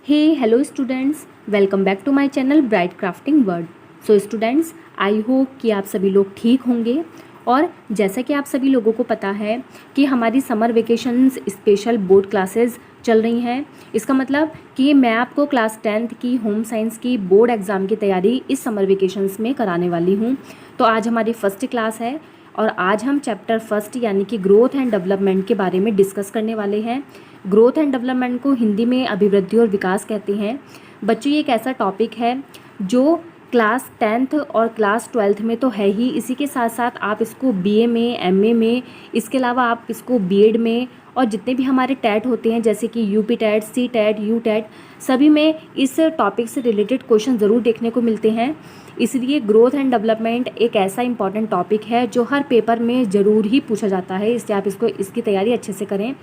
Hey, hello students, welcome back to my channel Bright Crafting World. So students, I hope कि आप सभी लोग ठीक होंगे। और जैसा कि आप सभी लोगों को पता है कि हमारी summer vacations special board classes चल रही हैं। इसका मतलब कि मैं आपको क्लास 10th की होम साइंस की बोर्ड एग्ज़ाम की तैयारी इस समर वेकेशंस में कराने वाली हूँ। तो आज हमारी फर्स्ट क्लास है और आज हम चैप्टर फर्स्ट यानी कि ग्रोथ एंड डेवलपमेंट के बारे में डिस्कस करने वाले हैं। ग्रोथ एंड डेवलपमेंट को हिंदी में अभिवृद्धि और विकास कहते हैं। बच्चों, ये एक ऐसा टॉपिक है जो क्लास 10th और क्लास 12th में तो है ही, इसी के साथ साथ आप इसको बीए में, एमए में, इसके अलावा आप इसको बीएड में और जितने भी हमारे टैट होते हैं जैसे कि UP TET, C TET, U TET, सभी में इस टॉपिक से रिलेटेड क्वेश्चन ज़रूर देखने को मिलते हैं। इसलिए ग्रोथ एंड डेवलपमेंट एक ऐसा इंपॉर्टेंट टॉपिक है जो हर पेपर में ज़रूर ही पूछा जाता है, इसलिए आप इसकी तैयारी अच्छे से करें।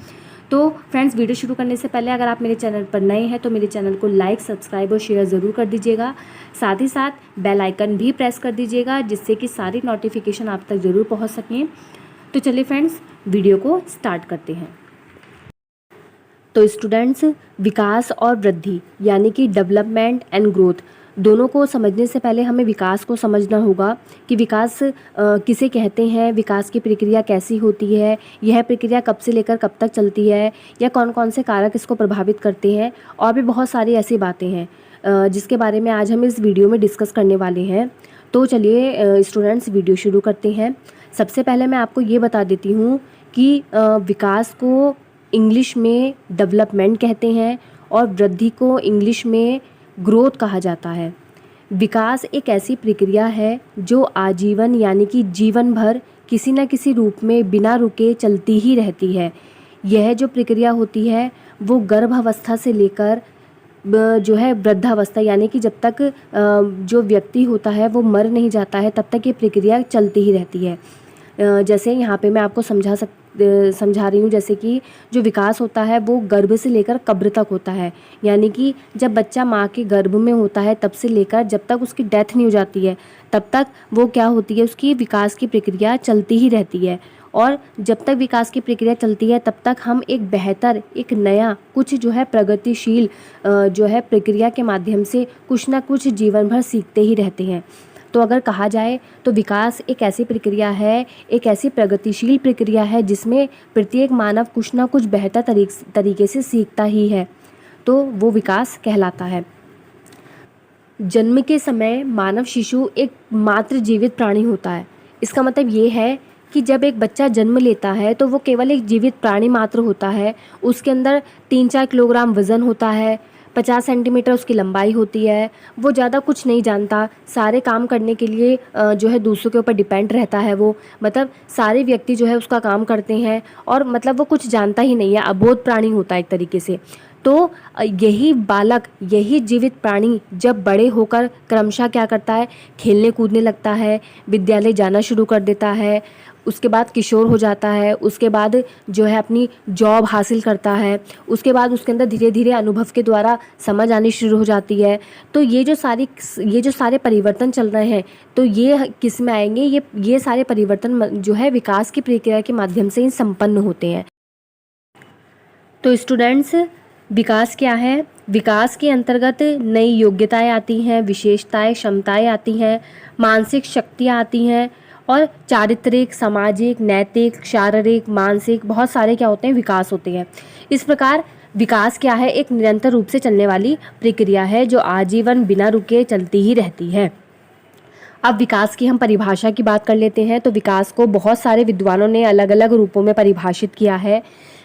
तो फ्रेंड्स, वीडियो शुरू करने से पहले अगर आप मेरे चैनल पर नए हैं तो मेरे चैनल को लाइक, सब्सक्राइब और शेयर ज़रूर कर दीजिएगा। साथ ही साथ बेल आइकन भी प्रेस कर दीजिएगा जिससे कि सारी नोटिफिकेशन आप तक ज़रूर पहुंच सकें। तो चलिए फ्रेंड्स, वीडियो को स्टार्ट करते हैं। तो स्टूडेंट्स, विकास और वृद्धि यानी कि डेवलपमेंट एंड ग्रोथ दोनों को समझने से पहले हमें विकास को समझना होगा कि विकास किसे कहते हैं, विकास की प्रक्रिया कैसी होती है, यह प्रक्रिया कब से लेकर कब तक चलती है, या कौन कौन से कारक इसको प्रभावित करते हैं, और भी बहुत सारी ऐसी बातें हैं जिसके बारे में आज हम इस वीडियो में डिस्कस करने वाले हैं। तो चलिए स्टूडेंट्स, वीडियो शुरू करते हैं। सबसे पहले मैं आपको ये बता देती हूँ कि विकास को इंग्लिश में डेवलपमेंट कहते हैं और वृद्धि को इंग्लिश में ग्रोथ कहा जाता है। विकास एक ऐसी प्रक्रिया है जो आजीवन यानी कि जीवन भर किसी न किसी रूप में बिना रुके चलती ही रहती है। यह जो प्रक्रिया होती है वो गर्भावस्था से लेकर जो है वृद्धावस्था यानी कि जब तक जो व्यक्ति होता है वो मर नहीं जाता है तब तक ये प्रक्रिया चलती ही रहती है। जैसे यहाँ पे मैं आपको समझा रही हूँ, जैसे कि जो विकास होता है वो गर्भ से लेकर कब्र तक होता है, यानी कि जब बच्चा माँ के गर्भ में होता है तब से लेकर जब तक उसकी डेथ नहीं हो जाती है तब तक वो क्या होती है, उसकी विकास की प्रक्रिया चलती ही रहती है। और जब तक विकास की प्रक्रिया चलती है तब तक हम एक बेहतर, एक नया, कुछ जो है प्रगतिशील जो है प्रक्रिया के माध्यम से कुछ ना कुछ जीवन भर सीखते ही रहते हैं। तो अगर कहा जाए तो विकास एक ऐसी प्रक्रिया है, एक ऐसी प्रगतिशील प्रक्रिया है जिसमें प्रत्येक मानव कुछ ना कुछ बेहतर तरीके से सीखता ही है, तो वो विकास कहलाता है। जन्म के समय मानव शिशु एक मात्र जीवित प्राणी होता है। इसका मतलब ये है कि जब एक बच्चा जन्म लेता है तो वो केवल एक जीवित प्राणी मात्र होता है। उसके अंदर 3-4 किलोग्राम वज़न होता है, 50 सेंटीमीटर उसकी लंबाई होती है। वो ज़्यादा कुछ नहीं जानता, सारे काम करने के लिए जो है दूसरों के ऊपर डिपेंड रहता है। वो मतलब सारे व्यक्ति जो है उसका काम करते हैं और मतलब वो कुछ जानता ही नहीं है, अबोध प्राणी होता है एक तरीके से। तो यही बालक, यही जीवित प्राणी जब बड़े होकर क्रमशः क्या करता है, खेलने कूदने लगता है, विद्यालय जाना शुरू कर देता है, उसके बाद किशोर हो जाता है, उसके बाद जो है अपनी जॉब हासिल करता है, उसके बाद उसके अंदर धीरे धीरे अनुभव के द्वारा समझ आनी शुरू हो जाती है। तो ये जो सारे परिवर्तन चल रहे हैं तो ये किस में आएंगे, ये सारे परिवर्तन जो है विकास की प्रक्रिया के माध्यम से ही संपन्न होते हैं। तो स्टूडेंट्स, विकास क्या है? विकास के अंतर्गत नई योग्यताएं आती हैं, विशेषताएं, क्षमताएं आती हैं, मानसिक शक्तियां आती हैं और चारित्रिक, सामाजिक, नैतिक, शारीरिक, मानसिक, बहुत सारे क्या होते हैं, विकास होते हैं। इस प्रकार विकास क्या है? एक निरंतर रूप से चलने वाली प्रक्रिया है जो आजीवन बिना रुके चलती ही रहती है। अब विकास की हम परिभाषा की बात कर लेते हैं। तो विकास को बहुत सारे विद्वानों ने अलग अलग रूपों में परिभाषित किया है।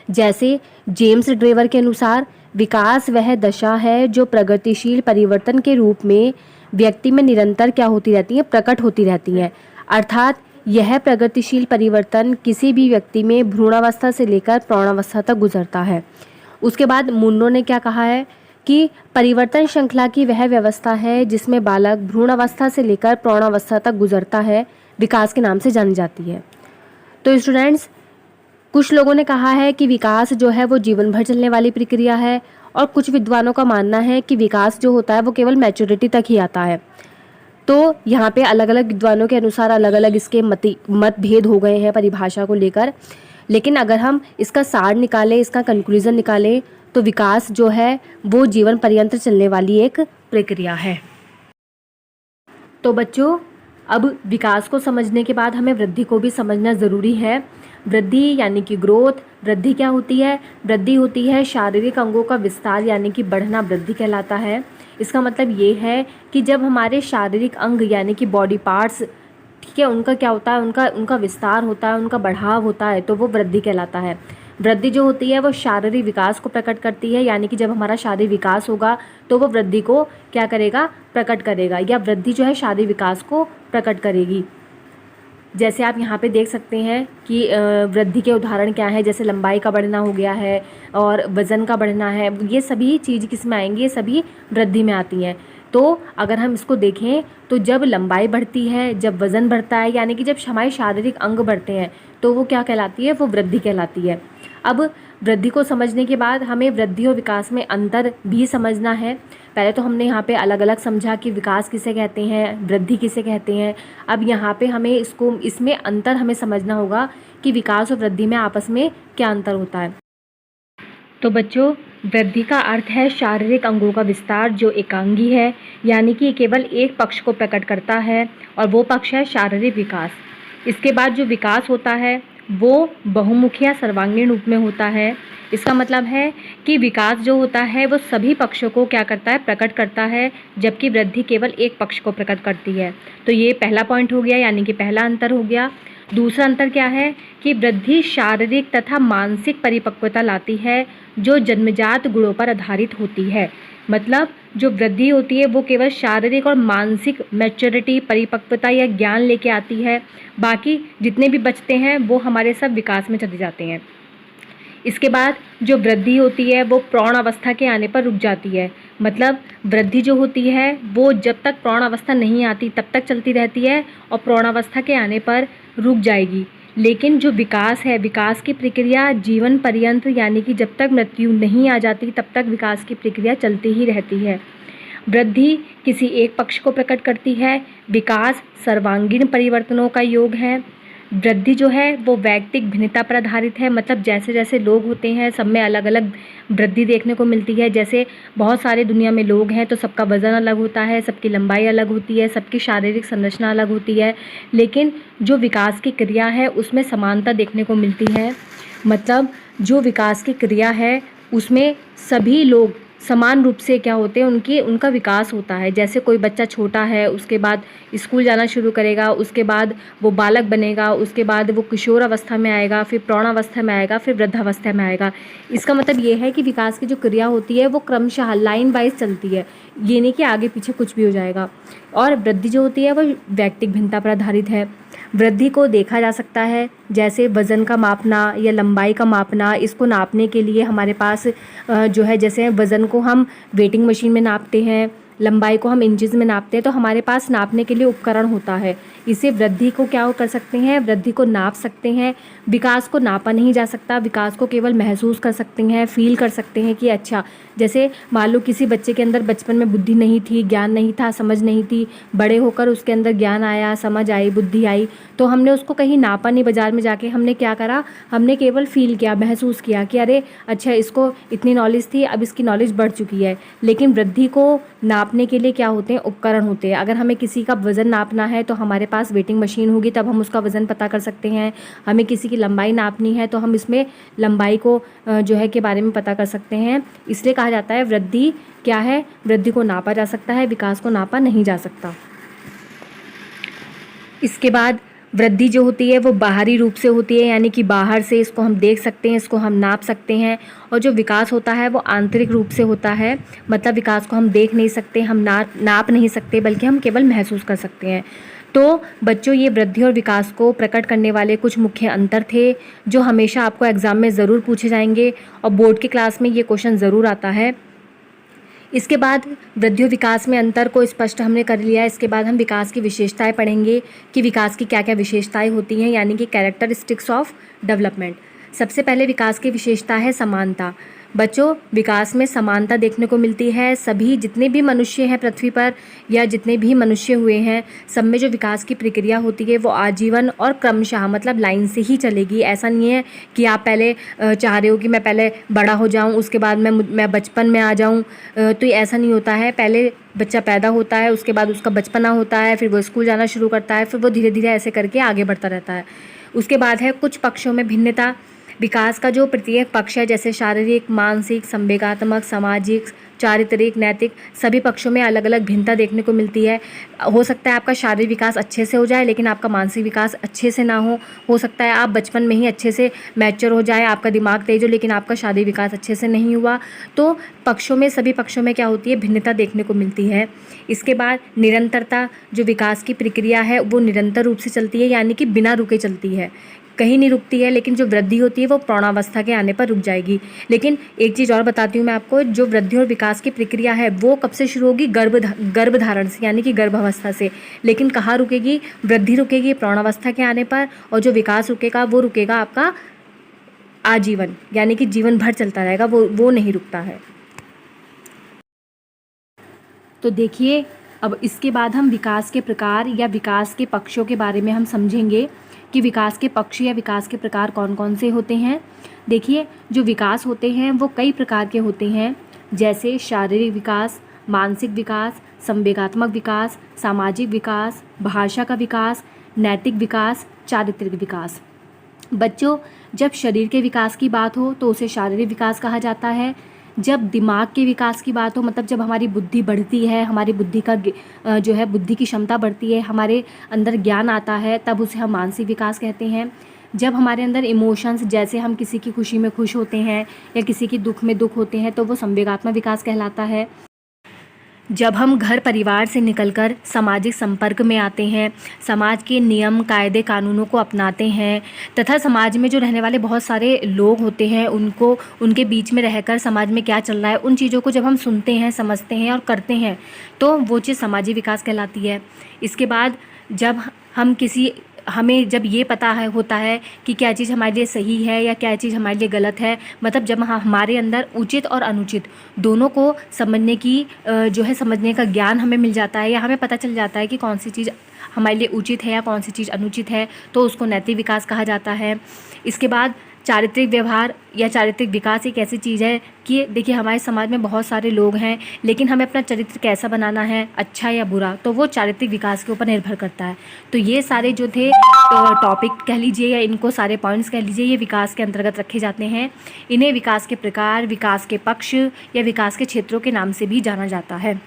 जैसे जेम्स ड्रेवर के अनुसार विकास वह दशा है जो प्रगतिशील परिवर्तन के रूप में व्यक्ति में निरंतर क्या होती रहती है, प्रकट होती रहती है। अर्थात यह प्रगतिशील परिवर्तन किसी भी व्यक्ति में भ्रूणावस्था से लेकर प्रौढ़ावस्था तक गुजरता है। उसके बाद मुन्नो ने क्या कहा है कि परिवर्तन श्रृंखला की वह व्यवस्था है जिसमें बालक भ्रूणावस्था से लेकर प्रौढ़ावस्था तक गुजरता है, विकास के नाम से जानी जाती है। तो स्टूडेंट्स, कुछ लोगों ने कहा है कि विकास जो है वो जीवन भर चलने वाली प्रक्रिया है और कुछ विद्वानों का मानना है कि विकास जो होता है वो केवल मैच्योरिटी तक ही आता है। तो यहाँ पे अलग अलग विद्वानों के अनुसार अलग अलग इसके मतभेद हो गए हैं परिभाषा को लेकर। लेकिन अगर हम इसका सार निकालें, इसका कंक्लूजन निकालें तो विकास जो है वो जीवन पर्यंत चलने वाली एक प्रक्रिया है। तो बच्चों, अब विकास को समझने के बाद हमें वृद्धि को भी समझना ज़रूरी है। वृद्धि यानी कि ग्रोथ, वृद्धि क्या होती है? वृद्धि होती है शारीरिक अंगों का विस्तार यानी कि बढ़ना वृद्धि कहलाता है। इसका मतलब ये है कि जब हमारे शारीरिक अंग यानी कि बॉडी पार्ट्स, ठीक है, उनका क्या होता है, उनका विस्तार होता है, उनका बढ़ाव होता है, तो वो वृद्धि कहलाता है। वृद्धि जो होती है वो शारीरिक विकास को प्रकट करती है, यानी कि जब हमारा शारीरिक विकास होगा तो वो वृद्धि को क्या करेगा? प्रकट करेगा, या वृद्धि जो है शारीरिक विकास को प्रकट करेगी। जैसे आप यहाँ पे देख सकते हैं कि वृद्धि के उदाहरण क्या हैं, जैसे लंबाई का बढ़ना हो गया है और वज़न का बढ़ना है। ये सभी चीज़ किस में आएंगी? ये सभी वृद्धि में आती हैं। तो अगर हम इसको देखें तो जब लंबाई बढ़ती है, जब वज़न बढ़ता है, यानी कि जब हमारे शारीरिक अंग बढ़ते हैं, तो वो क्या कहलाती है? वो वृद्धि कहलाती है। अब वृद्धि को समझने के बाद हमें वृद्धि और विकास में अंतर भी समझना है। पहले तो हमने यहाँ पे अलग अलग समझा कि विकास किसे कहते हैं, वृद्धि किसे कहते हैं। अब यहाँ पे हमें इसमें अंतर हमें समझना होगा कि विकास और वृद्धि में आपस में क्या अंतर होता है। तो बच्चों, वृद्धि का अर्थ है शारीरिक अंगों का विस्तार जो एकांगी है, यानी कि केवल एक पक्ष को प्रकट करता है, और वो पक्ष है शारीरिक विकास। इसके बाद जो विकास होता है वो बहुमुखी या सर्वांगीण रूप में होता है। इसका मतलब है कि विकास जो होता है वो सभी पक्षों को क्या करता है? प्रकट करता है, जबकि वृद्धि केवल एक पक्ष को प्रकट करती है। तो ये पहला पॉइंट हो गया, यानी कि पहला अंतर हो गया। दूसरा अंतर क्या है कि वृद्धि शारीरिक तथा मानसिक परिपक्वता लाती है जो जन्मजात गुणों पर आधारित होती है। मतलब जो वृद्धि होती है वो केवल शारीरिक और मानसिक मैच्योरिटी, परिपक्वता या ज्ञान लेके आती है। बाकी जितने भी बचते हैं वो हमारे सब विकास में चले जाते हैं। इसके बाद जो वृद्धि होती है वो प्रौढ़ अवस्था के आने पर रुक जाती है। मतलब वृद्धि जो होती है वो जब तक प्रौढ़ अवस्था नहीं आती तब तक चलती रहती है, और प्रौढ़ अवस्था के आने पर रुक जाएगी। लेकिन जो विकास है, विकास की प्रक्रिया जीवन पर्यंत, यानी कि जब तक मृत्यु नहीं आ जाती तब तक विकास की प्रक्रिया चलती ही रहती है। वृद्धि किसी एक पक्ष को प्रकट करती है, विकास सर्वांगीण परिवर्तनों का योग है। वृद्धि जो है वो वैयक्तिक भिन्नता पर आधारित है। मतलब जैसे जैसे लोग होते हैं सब में अलग अलग वृद्धि देखने को मिलती है। जैसे बहुत सारे दुनिया में लोग हैं तो सबका वज़न अलग होता है, सबकी लंबाई अलग होती है, सबकी शारीरिक संरचना अलग होती है, लेकिन जो विकास की क्रिया है उसमें समानता देखने को मिलती है। मतलब जो विकास की क्रिया है उसमें सभी लोग समान रूप से क्या होते हैं, उनका विकास होता है। जैसे कोई बच्चा छोटा है, उसके बाद स्कूल जाना शुरू करेगा, उसके बाद वो बालक बनेगा, उसके बाद वो किशोर अवस्था में आएगा, फिर प्रौढ़ अवस्था में आएगा, फिर वृद्धावस्था में आएगा। इसका मतलब ये है कि विकास की जो क्रिया होती है वो क्रमशः लाइन वाइज चलती है, ये नहीं कि आगे पीछे कुछ भी हो जाएगा। और वृद्धि जो होती है वो वैयक्तिक भिन्नता पर आधारित है। वृद्धि को देखा जा सकता है जैसे वज़न का मापना या लंबाई का मापना। इसको नापने के लिए हमारे पास जो है, जैसे वज़न को हम वेटिंग मशीन में नापते हैं, लंबाई को हम इंचज़ में नापते हैं, तो हमारे पास नापने के लिए उपकरण होता है। इसे वृद्धि को क्या कर सकते हैं? वृद्धि को नाप सकते हैं। विकास को नापा नहीं जा सकता, विकास को केवल महसूस कर सकते हैं, फील कर सकते हैं कि अच्छा, जैसे मान लो किसी बच्चे के अंदर बचपन में बुद्धि नहीं थी, ज्ञान नहीं था, समझ नहीं थी, बड़े होकर उसके अंदर ज्ञान आया, समझ आई, बुद्धि आई, तो हमने उसको कहीं नापा नहीं, बाज़ार में जाके हमने क्या करा? हमने केवल फील किया, महसूस किया कि अरे अच्छा, इसको इतनी नॉलेज थी, अब इसकी नॉलेज बढ़ चुकी है। लेकिन वृद्धि को नापने के लिए क्या होते हैं? उपकरण होते हैं। अगर हमें किसी का वज़न नापना है तो हमारे पास वेटिंग मशीन होगी, तब हम उसका वज़न पता कर सकते हैं। हमें किसी की लंबाई नापनी है तो हम इसमें लंबाई को जो है के बारे में पता कर सकते हैं। इसलिए कहा जाता है वृद्धि क्या है? वृद्धि को नापा जा सकता है, विकास को नापा नहीं जा सकता। इसके बाद वृद्धि जो होती है वो बाहरी रूप से होती है, यानी कि बाहर से इसको हम देख सकते हैं, इसको हम नाप सकते हैं। और जो विकास होता है वो आंतरिक रूप से होता है। मतलब विकास को हम देख नहीं सकते, हम नाप नहीं सकते, बल्कि हम केवल महसूस कर सकते हैं। तो बच्चों, ये वृद्धि और विकास को प्रकट करने वाले कुछ मुख्य अंतर थे जो हमेशा आपको एग्ज़ाम में ज़रूर पूछे जाएंगे, और बोर्ड की क्लास में ये क्वेश्चन ज़रूर आता है। इसके बाद वृद्धि और विकास में अंतर को स्पष्ट हमने कर लिया। इसके बाद हम विकास की विशेषताएं पढ़ेंगे कि विकास की क्या क्या विशेषताएं होती हैं, यानी कि कैरेक्टरिस्टिक्स ऑफ डेवलपमेंट। सबसे पहले विकास की विशेषता है समानता। बच्चों, विकास में समानता देखने को मिलती है। सभी जितने भी मनुष्य हैं पृथ्वी पर या जितने भी मनुष्य हुए हैं, सब में जो विकास की प्रक्रिया होती है वो आजीवन और क्रमशः मतलब लाइन से ही चलेगी। ऐसा नहीं है कि आप पहले चाह रहे हो कि मैं पहले बड़ा हो जाऊं, उसके बाद मैं बचपन में आ जाऊं, तो ये ऐसा नहीं होता है। पहले बच्चा पैदा होता है, उसके बाद उसका बचपना होता है, फिर वो स्कूल जाना शुरू करता है, फिर वो धीरे धीरे ऐसे करके आगे बढ़ता रहता है। उसके बाद है कुछ पक्षों में भिन्नता। विकास का जो प्रत्येक पक्ष है, जैसे शारीरिक, मानसिक, संवेगात्मक, सामाजिक, चारित्रिक, नैतिक, सभी पक्षों में अलग अलग भिन्नता देखने को मिलती है। हो सकता है आपका शारीरिक विकास अच्छे से हो जाए लेकिन आपका मानसिक विकास अच्छे से ना हो सकता है आप बचपन में ही अच्छे से मैच्योर हो जाए, आपका दिमाग तेज हो, लेकिन आपका शारीरिक विकास अच्छे से नहीं हुआ। तो पक्षों में, सभी पक्षों में क्या होती है, भिन्नता देखने को मिलती है। इसके बाद निरंतरता, जो विकास की प्रक्रिया है वो निरंतर रूप से चलती है, यानी कि बिना रुके चलती है, कहीं नहीं रुकती है। लेकिन जो वृद्धि होती है वो प्रौढ़ावस्था के आने पर रुक जाएगी। लेकिन एक चीज़ और बताती हूँ मैं आपको, जो वृद्धि और विकास की प्रक्रिया है वो कब से शुरू होगी, गर्भधारण से, यानी कि गर्भावस्था से। लेकिन कहाँ रुकेगी, वृद्धि रुकेगी प्रौढ़ावस्था के आने पर, और जो विकास रुकेगा वो रुकेगा आपका आजीवन, यानी कि जीवन भर चलता रहेगा, वो नहीं रुकता है। तो देखिए, अब इसके बाद हम विकास के प्रकार या विकास के पक्षों के बारे में हम समझेंगे कि विकास के पक्ष या विकास के प्रकार कौन कौन से होते हैं। देखिए, जो विकास होते हैं वो कई प्रकार के होते हैं, जैसे शारीरिक विकास, मानसिक विकास, संवेगात्मक विकास, सामाजिक विकास, भाषा का विकास, नैतिक विकास, चारित्रिक विकास। बच्चों, जब शरीर के विकास की बात हो तो उसे शारीरिक विकास कहा जाता है। जब दिमाग के विकास की बात हो, मतलब जब हमारी बुद्धि बढ़ती है, हमारी बुद्धि का जो है बुद्धि की क्षमता बढ़ती है, हमारे अंदर ज्ञान आता है, तब उसे हम मानसिक विकास कहते हैं। जब हमारे अंदर इमोशंस, जैसे हम किसी की खुशी में खुश होते हैं या किसी की दुख में दुख होते हैं, तो वो संवेगात्मक विकास कहलाता है। जब हम घर परिवार से निकलकर सामाजिक संपर्क में आते हैं, समाज के नियम, कायदे, कानूनों को अपनाते हैं, तथा समाज में जो रहने वाले बहुत सारे लोग होते हैं उनको, उनके बीच में रहकर समाज में क्या चल रहा है उन चीज़ों को जब हम सुनते हैं, समझते हैं और करते हैं, तो वो चीज़ सामाजिक विकास कहलाती है। इसके बाद जब हमें जब ये पता होता है कि क्या चीज़ हमारे लिए सही है या क्या चीज़ हमारे लिए गलत है, मतलब जब हमारे अंदर उचित और अनुचित दोनों को समझने की समझने का ज्ञान हमें मिल जाता है, या हमें पता चल जाता है कि कौन सी चीज़ हमारे लिए उचित है या कौन सी चीज़ अनुचित है, तो उसको नैतिक विकास कहा जाता है। इसके बाद चारित्रिक व्यवहार या चारित्रिक विकास एक ऐसी चीज़ है कि देखिए, हमारे समाज में बहुत सारे लोग हैं, लेकिन हमें अपना चरित्र कैसा बनाना है, अच्छा या बुरा, तो वो चारित्रिक विकास के ऊपर निर्भर करता है। तो ये सारे जो थे टॉपिक कह लीजिए या इनको सारे पॉइंट्स कह लीजिए, ये विकास के अंतर्गत रखे जाते हैं। इन्हें विकास के प्रकार, विकास के पक्ष या विकास के क्षेत्रों के नाम से भी जाना जाता है।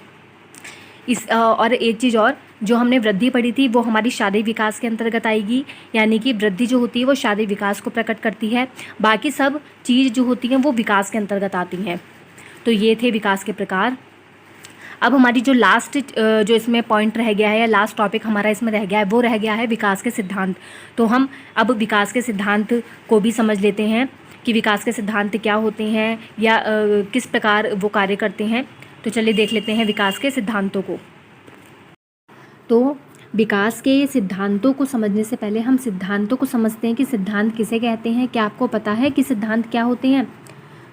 और एक चीज़ और, जो हमने वृद्धि पढ़ी थी वो हमारी शारीरिक विकास के अंतर्गत आएगी, यानी कि वृद्धि जो होती है वो शारीरिक विकास को प्रकट करती है, बाकी सब चीज़ जो होती हैं वो विकास के अंतर्गत आती हैं। तो ये थे विकास के प्रकार। अब हमारी जो लास्ट जो इसमें पॉइंट रह गया है या लास्ट टॉपिक हमारा इसमें रह गया है, वो रह गया है विकास के सिद्धांत। तो हम अब विकास के सिद्धांत को भी समझ लेते हैं कि विकास के सिद्धांत क्या होते हैं या किस प्रकार वो कार्य करते हैं। तो चलिए देख लेते हैं विकास के सिद्धांतों को। तो विकास के सिद्धांतों को समझने से पहले हम सिद्धांतों को समझते हैं कि सिद्धांत किसे कहते हैं। क्या आपको पता है कि सिद्धांत क्या होते हैं?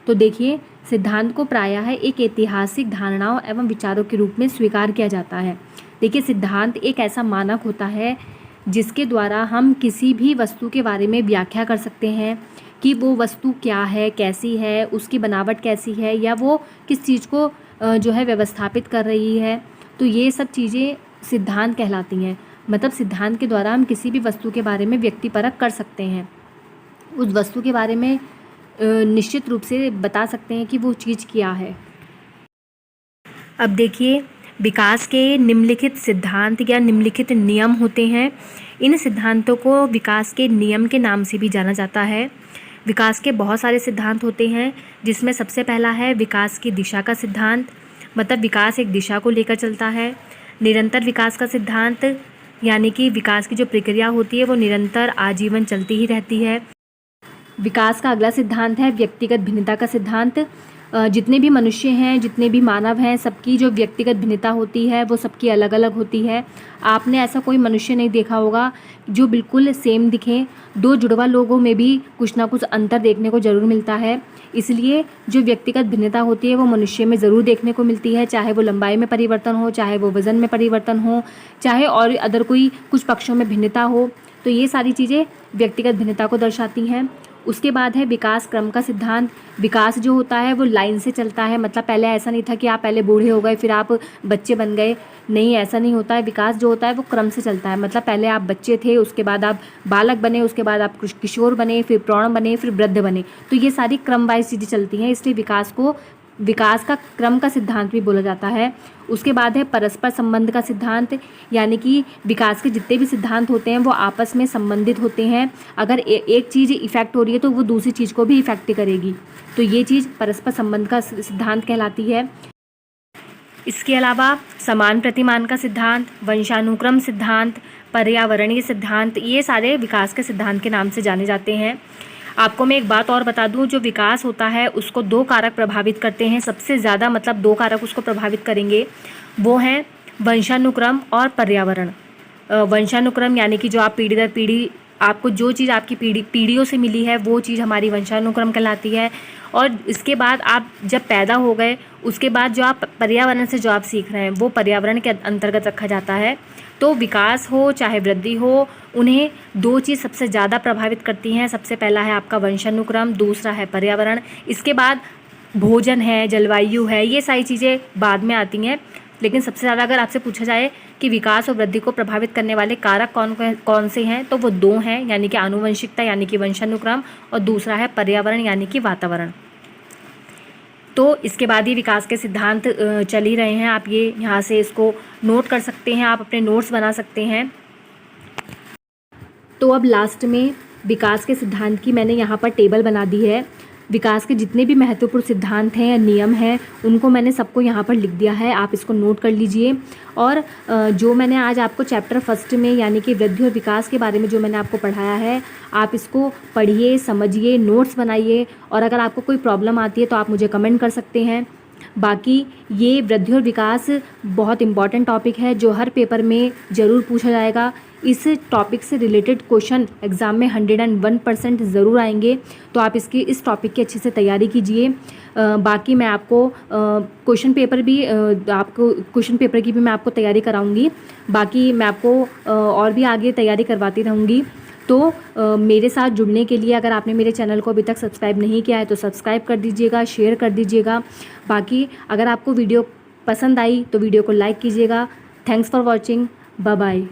तो देखिए, सिद्धांत को प्रायः एक ऐतिहासिक धारणाओं एवं विचारों के रूप में स्वीकार किया जाता है। देखिए, सिद्धांत एक ऐसा मानक होता है जिसके द्वारा हम किसी भी वस्तु के बारे में व्याख्या कर सकते हैं कि वो वस्तु क्या है, कैसी है, उसकी बनावट कैसी है, या वो किस चीज़ को व्यवस्थापित कर रही है। तो ये सब चीज़ें सिद्धांत कहलाती हैं। मतलब सिद्धांत के द्वारा हम किसी भी वस्तु के बारे में व्यक्तिपरक कर सकते हैं, उस वस्तु के बारे में निश्चित रूप से बता सकते हैं कि वो चीज़ क्या है। अब देखिए, विकास के निम्नलिखित सिद्धांत या निम्नलिखित नियम होते हैं। इन सिद्धांतों को विकास के नियम के नाम से भी जाना जाता है। विकास के बहुत सारे सिद्धांत होते हैं, जिसमें सबसे पहला है विकास की दिशा का सिद्धांत, मतलब विकास एक दिशा को लेकर चलता है। निरंतर विकास का सिद्धांत, यानी कि विकास की जो प्रक्रिया होती है वो निरंतर आजीवन चलती ही रहती है। विकास का अगला सिद्धांत है व्यक्तिगत भिन्नता का सिद्धांत, जितने भी मनुष्य हैं, जितने भी मानव हैं, सबकी जो व्यक्तिगत भिन्नता होती है वो सबकी अलग अलग होती है। आपने ऐसा कोई मनुष्य नहीं देखा होगा जो बिल्कुल सेम दिखे। दो जुड़वा लोगों में भी कुछ ना कुछ अंतर देखने को ज़रूर मिलता है। इसलिए जो व्यक्तिगत भिन्नता होती है वो मनुष्य में ज़रूर देखने को मिलती है, चाहे वो लंबाई में परिवर्तन हो, चाहे वो वज़न में परिवर्तन हो, चाहे और अदर कोई कुछ पक्षों में भिन्नता हो। तो ये सारी चीज़ें व्यक्तिगत भिन्नता को दर्शाती हैं। उसके बाद है विकास क्रम का सिद्धांत। विकास जो होता है वो लाइन से चलता है, मतलब पहले ऐसा नहीं था कि आप पहले बूढ़े हो गए फिर आप बच्चे बन गए, नहीं ऐसा नहीं होता है। विकास जो होता है वो क्रम से चलता है, मतलब पहले आप बच्चे थे, उसके बाद आप बालक बने, उसके बाद आप किशोर बने, फिर प्रौढ़ बने, फिर वृद्ध बने। तो ये सारी क्रम वाइज चीज़ें चलती हैं, इसलिए विकास का क्रम का सिद्धांत भी बोला जाता है। उसके बाद है परस्पर संबंध का सिद्धांत, यानी कि विकास के जितने भी सिद्धांत होते हैं वो आपस में संबंधित होते हैं। अगर एक चीज़ इफ़ेक्ट हो रही है तो वो दूसरी चीज़ को भी इफ़ेक्ट करेगी, तो ये चीज़ परस्पर संबंध का सिद्धांत कहलाती है। इसके अलावा समान प्रतिमान का सिद्धांत, वंशानुक्रम सिद्धांत, पर्यावरणीय सिद्धांत, ये सारे विकास के सिद्धांत के नाम से जाने जाते हैं। आपको मैं एक बात और बता दूं, जो विकास होता है उसको दो कारक प्रभावित करते हैं सबसे ज़्यादा, मतलब दो कारक उसको प्रभावित करेंगे, वो हैं वंशानुक्रम और पर्यावरण। वंशानुक्रम यानी कि जो आप पीढ़ी दर पीढ़ी, आपको जो चीज़ आपकी पीढ़ियों से मिली है वो चीज़ हमारी वंशानुक्रम कहलाती है। और इसके बाद आप जब पैदा हो गए उसके बाद जो आप पर्यावरण से जो आप सीख रहे हैं वो पर्यावरण के अंतर्गत रखा जाता है। तो विकास हो चाहे वृद्धि हो, उन्हें दो चीज़ सबसे ज़्यादा प्रभावित करती हैं। सबसे पहला है आपका वंशानुक्रम, दूसरा है पर्यावरण। इसके बाद भोजन है, जलवायु है, ये सारी चीज़ें बाद में आती हैं। लेकिन सबसे ज़्यादा अगर आपसे पूछा जाए कि विकास और वृद्धि को प्रभावित करने वाले कारक कौन से हैं, तो वो दो हैं, यानी कि आनुवंशिकता यानी कि वंशानुक्रम, और दूसरा है पर्यावरण यानी कि वातावरण। तो इसके बाद ही विकास के सिद्धांत चल ही रहे हैं, आप ये यहाँ से इसको नोट कर सकते हैं, आप अपने नोट्स बना सकते हैं। तो अब लास्ट में विकास के सिद्धांत की मैंने यहाँ पर टेबल बना दी है। विकास के जितने भी महत्वपूर्ण सिद्धांत हैं या नियम हैं उनको मैंने सबको यहाँ पर लिख दिया है, आप इसको नोट कर लीजिए। और जो मैंने आज आपको चैप्टर फर्स्ट में यानी कि वृद्धि और विकास के बारे में जो मैंने आपको पढ़ाया है, आप इसको पढ़िए, समझिए, नोट्स बनाइए, और अगर आपको कोई प्रॉब्लम आती है तो आप मुझे कमेंट कर सकते हैं। बाकी ये वृद्धि और विकास बहुत इम्पॉर्टेंट टॉपिक है जो हर पेपर में ज़रूर पूछा जाएगा। इस टॉपिक से रिलेटेड क्वेश्चन एग्ज़ाम में 101% ज़रूर आएंगे, तो आप इस टॉपिक की अच्छे से तैयारी कीजिए। बाकी मैं आपको क्वेश्चन पेपर की भी मैं आपको तैयारी कराऊंगी। बाकी मैं आपको और भी आगे तैयारी करवाती रहूँगी। तो मेरे साथ जुड़ने के लिए अगर आपने मेरे चैनल को अभी तक सब्सक्राइब नहीं किया है तो सब्सक्राइब कर दीजिएगा, शेयर कर दीजिएगा। बाकी अगर आपको वीडियो पसंद आई तो वीडियो को लाइक कीजिएगा। Thanks for watching, bye bye.